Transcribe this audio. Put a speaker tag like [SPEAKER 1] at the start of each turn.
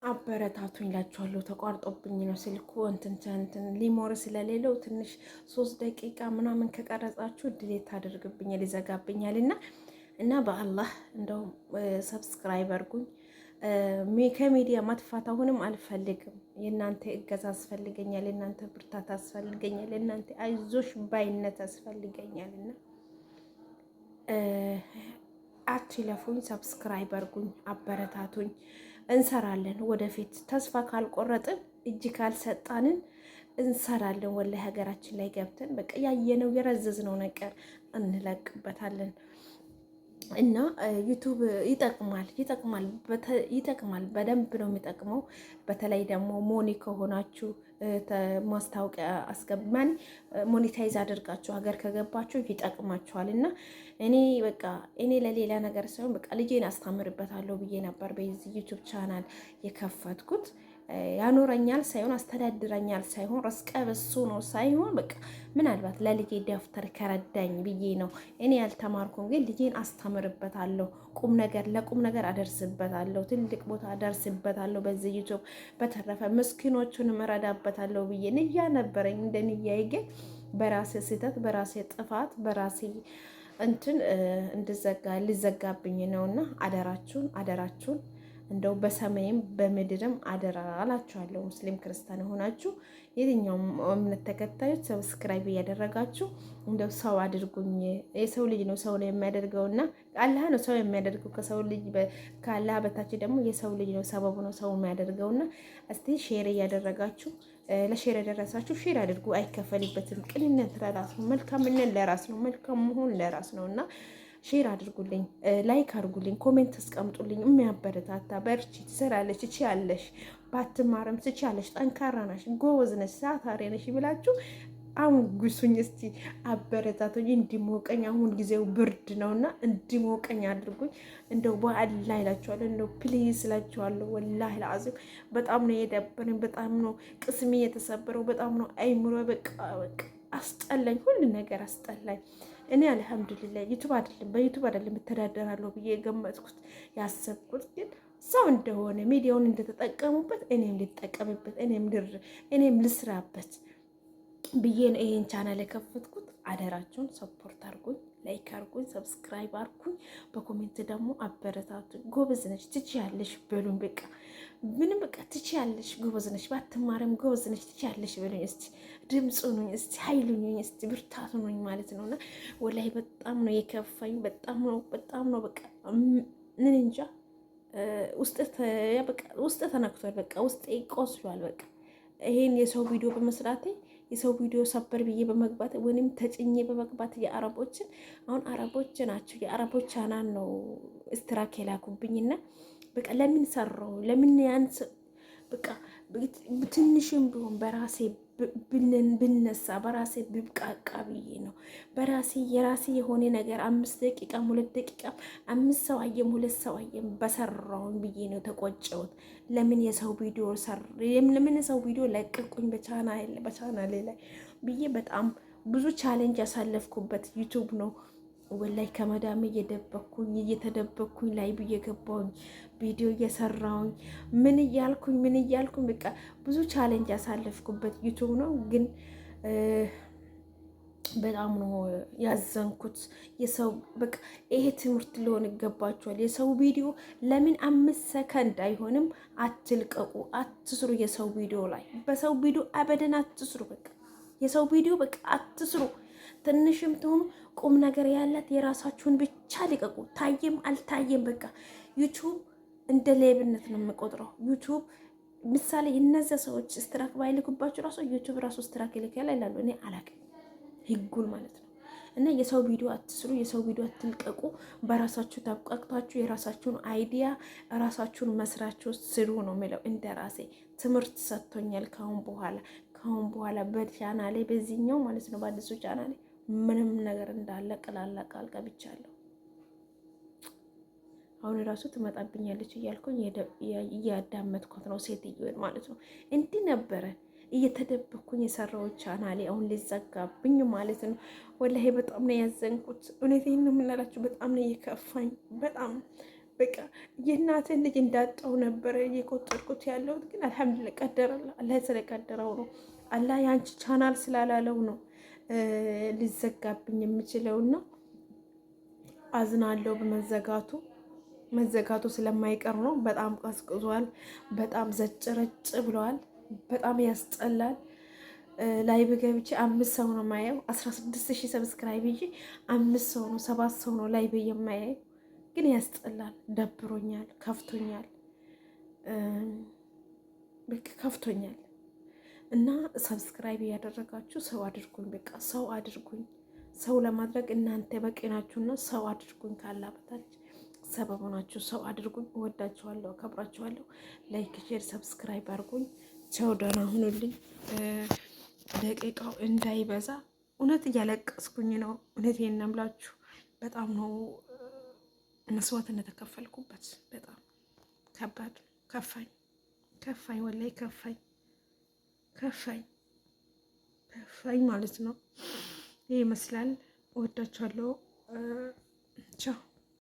[SPEAKER 1] አበረታቱኝ እላችኋለሁ። ተቋርጦብኝ ነው ስልኩ እንትን ሊሞር ስለሌለው ትንሽ 3 ደቂቃ ምናምን ከቀረጻችሁ ድሌት ታደርግብኛል ይዘጋብኛል። እና በአላህ እንደው ሰብስክራይብ አድርጉኝ። ከሚዲያ ማጥፋት አሁንም አልፈልግም። የእናንተ እገዛ አስፈልገኛል፣ የእናንተ ብርታት አስፈልገኛል፣ የእናንተ አይዞሽ ባይነት አስፈልገኛል። እና አትለፉኝ፣ ሰብስክራይብ አድርጉኝ፣ አበረታቱኝ። እንሰራለን ወደፊት። ተስፋ ካልቆረጥን እጅ ካልሰጣንን እንሰራለን። ወላሂ ሀገራችን ላይ ገብተን በቃ ያየነው የረዘዝነው ነገር እንለቅበታለን። እና ዩቱብ ይጠቅማል፣ በደንብ ነው የሚጠቅመው። በተለይ ደግሞ ሞኒ ከሆናችሁ ማስታወቂያ አስገባን ሞኔታይዝ አድርጋችሁ ሀገር ከገባችሁ ይጠቅማችኋል። እና እኔ ለሌላ ነገር ሳይሆን በቃ ልጄን አስተምርበታለሁ ብዬ ነበር በዚህ ዩቱብ ቻናል የከፈትኩት። ያኖረኛል ሳይሆን አስተዳድረኛል ሳይሆን ረስቀ በሱ ነው ሳይሆን በቃ ምናልባት ለልጄ ደብተር ከረዳኝ ብዬ ነው። እኔ ያልተማርኩም ግን ልጄን አስተምርበታለሁ፣ ለቁም ነገር አደርስበታለሁ፣ ትልቅ ቦታ አደርስበታለሁ በዚህ ዩቱብ። በተረፈ ምስኪኖቹን እረዳበታለሁ ብዬ ንያ ነበረኝ። እንደ ንያዬ ግን በራሴ ስህተት፣ በራሴ ጥፋት፣ በራሴ ሊዘጋብኝ ነውና አደራችሁን እንደው በሰማይም በምድርም አደራ አላችኋለሁ። ሙስሊም ክርስቲያን ሆናችሁ የትኛውም እምነት ተከታዮች ሰብስክራይብ እያደረጋችሁ እንደው ሰው አድርጉኝ። የሰው ልጅ ነው ሰው ነው የሚያደርገውና አላህ ነው ሰው የሚያደርገው። ከሰው ልጅ ከአላህ በታች ደግሞ የሰው ልጅ ነው ሰበቡ ነው ሰው የሚያደርገውና እስቲ ሼር እያደረጋችሁ ለሼር ያደረሳችሁ ሼር አድርጉ። አይከፈልበትም። ቅንነት ለራስ ነው፣ መልካምነት ለራስ ነው፣ መልካም መሆን ለራስ ነውና ሼር አድርጉልኝ፣ ላይክ አድርጉልኝ፣ ኮሜንት አስቀምጡልኝ። የሚያበረታታ በርቺ፣ ትሰራለች፣ ትችያለሽ፣ ባትማርም ትችያለሽ፣ ጠንካራ ነሽ፣ ጎበዝ ነሽ፣ ሳታሪ ነሽ ብላችሁ አሙጉሱኝ። እስቲ አበረታቱኝ እንዲሞቀኝ። አሁን ጊዜው ብርድ ነውና እንዲሞቀኝ አድርጉኝ። እንደው በአላህ ይላችኋለሁ፣ እንደው ፕሊዝ እላችኋለሁ። ወላሂ ለአዚም በጣም ነው የደበረኝ፣ በጣም ነው ቅስሜ የተሰበረው፣ በጣም ነው አይምሮ በቃ አስጠላኝ፣ ሁሉ ነገር አስጠላኝ። እኔ አልሐምዱሊላህ በዩቱብ አይደለም እተዳደራለሁ ብዬ የገመትኩት ያሰብኩት፣ ግን ሰው እንደሆነ ሚዲያውን እንደተጠቀሙበት እኔም ልጠቀምበት፣ እኔም ልስራበት ብዬ ነው ይሄን ቻናል የከፈትኩት። አደራችሁን ሰፖርት አርጉኝ፣ ላይክ አርጉኝ፣ ሰብስክራይብ አርጉኝ። በኮሜንት ደግሞ አበረታቱኝ። ጎበዝ ነሽ ትችያለሽ በሉኝ። በቃ ምንም በቃ ትችያለሽ፣ ጎበዝ ነሽ፣ ባትማረም ጎበዝ ነሽ፣ ትችያለሽ በሉኝ። እስቲ ድምፁ ነኝ፣ እስቲ ኃይሉ ነኝ፣ እስቲ ብርታቱ ነኝ ማለት ነውና ወላሂ በጣም ነው የከፋኝ። በጣም ነው በቃ ምን እንጃ ውስጥ ተነክቷል። በቃ ውስጥ ቆስሏል። በቃ ይሄን የሰው ቪዲዮ በመስራቴ የሰው ቪዲዮ ሰበር ብዬ በመግባት ወይንም ተጭኜ በመግባት የአረቦችን አሁን አረቦች ናቸው የአረቦች ቻናል ነው ስትራክ የላኩብኝና በቃ ለምን ሰራው ለምን ያንስ በቃ ትንሽም ቢሆን በራሴ ብነሳ በራሴ ብብቃቃ ብዬ ነው። በራሴ የራሴ የሆነ ነገር 5 ደቂቃ 2 ደቂቃ 5 ሰው አየም 2 ሰው አየም በሰራውን ብዬ ነው ተቆጨሁት። ለምን የሰው ቪዲዮ ለምን የሰው ቪዲዮ ለቅቁኝ በቻናሌ ላይ ብዬ በጣም ብዙ ቻሌንጅ ያሳለፍኩበት ዩቱብ ነው። ወላይ ከመዳሜ እየተደበኩኝ ላይ ብዬ ገባሁኝ ቪዲዮ እየሰራሁኝ ምን እያልኩኝ በቃ ብዙ ቻሌንጅ ያሳለፍኩበት ዩቱብ ነው። ግን በጣም ነው ያዘንኩት። የሰው በቃ ይሄ ትምህርት ሊሆን ይገባችኋል። የሰው ቪዲዮ ለምን 5 ሰከንድ አይሆንም? አትልቀቁ፣ አትስሩ። የሰው ቪዲዮ ላይ በሰው ቪዲዮ አበደን አትስሩ። በቃ የሰው ቪዲዮ በቃ አትስሩ። ትንሽም ትሆኑ ቁም ነገር ያላት የራሳችሁን ብቻ ሊቀቁ። ታየም አልታየም በቃ ዩቱብ እንደ ሌብነት ነው የምቆጥረው። ዩቱብ ምሳሌ እነዚያ ሰዎች ስትራክ ባይልኩባችሁ ራሱ ዩቱብ ራሱ ስትራክ ይልካል ይላሉ። እኔ አላውቅም ህጉን ማለት ነው። እና የሰው ቪዲዮ አትስሩ፣ የሰው ቪዲዮ አትልቀቁ። በራሳችሁ ታብቃቅታችሁ የራሳችሁን አይዲያ ራሳችሁን መስራችሁ ስሩ ነው የሚለው። እንደ ራሴ ትምህርት ሰጥቶኛል። ካሁን በኋላ በቻናሌ በዚህኛው ማለት ነው በአዲሱ ቻናሌ ምንም ነገር እንዳለ ቅላላ ቃል ገብቻለሁ። አሁን ራሱ ትመጣብኛለች እያልኩኝ እያዳመጥኳት ነው ሴትዮን ማለት ነው። እንዲህ ነበረ እየተደበኩኝ የሰራው ቻናሌ አሁን ሊዘጋብኝ ማለት ነው። ወላሂ በጣም ነው ያዘንኩት። እውነቴን ነው የምንላችሁ፣ በጣም ነው የከፋኝ። በጣም በቃ የእናትን ልጅ እንዳጣው ነበረ እየቆጠርኩት ያለሁት። ግን አልሐምዱሊላህ ቀደረላ አላህ ስለቀደረው ነው። አላህ የአንቺ ቻናል ስላላለው ነው ሊዘጋብኝ የምችለውና አዝናለሁ መዘጋቱ ስለማይቀር ነው። በጣም ቀዝቅዟል። በጣም ዘጭረጭ ብለዋል። በጣም ያስጠላል። ላይቭ ገብቼ 5 ሰው ነው ማየው። 16,000 ሰብስክራይብ ይዤ 5 ሰው ነው 7 ሰው ነው ላይቭ የማየው። ግን ያስጠላል። ደብሮኛል፣ ከፍቶኛል፣ በቃ ከፍቶኛል። እና ሰብስክራይብ እያደረጋችሁ ሰው አድርጉኝ። በቃ ሰው አድርጉኝ። ሰው ለማድረግ እናንተ በቂ ናችሁና ሰው አድርጉኝ። ካላ በታች ሰበብ ናችሁ። ሰው አድርጉኝ። እወዳችኋለሁ፣ አከብራችኋለሁ። ላይክ፣ ሼር፣ ሰብስክራይብ አድርጉኝ። ቻው፣ ደህና ሁኑልኝ። ደቂቃው እንዳይበዛ እውነት እያለቀስኩኝ ነው። እውነቴን ነው የምላችሁ። በጣም ነው መስዋዕትነት የተከፈልኩበት። በጣም ከባድ ከፋኝ፣ ወላሂ ከፋኝ ማለት ነው። ይህ ይመስላል። እወዳችኋለሁ። ቻው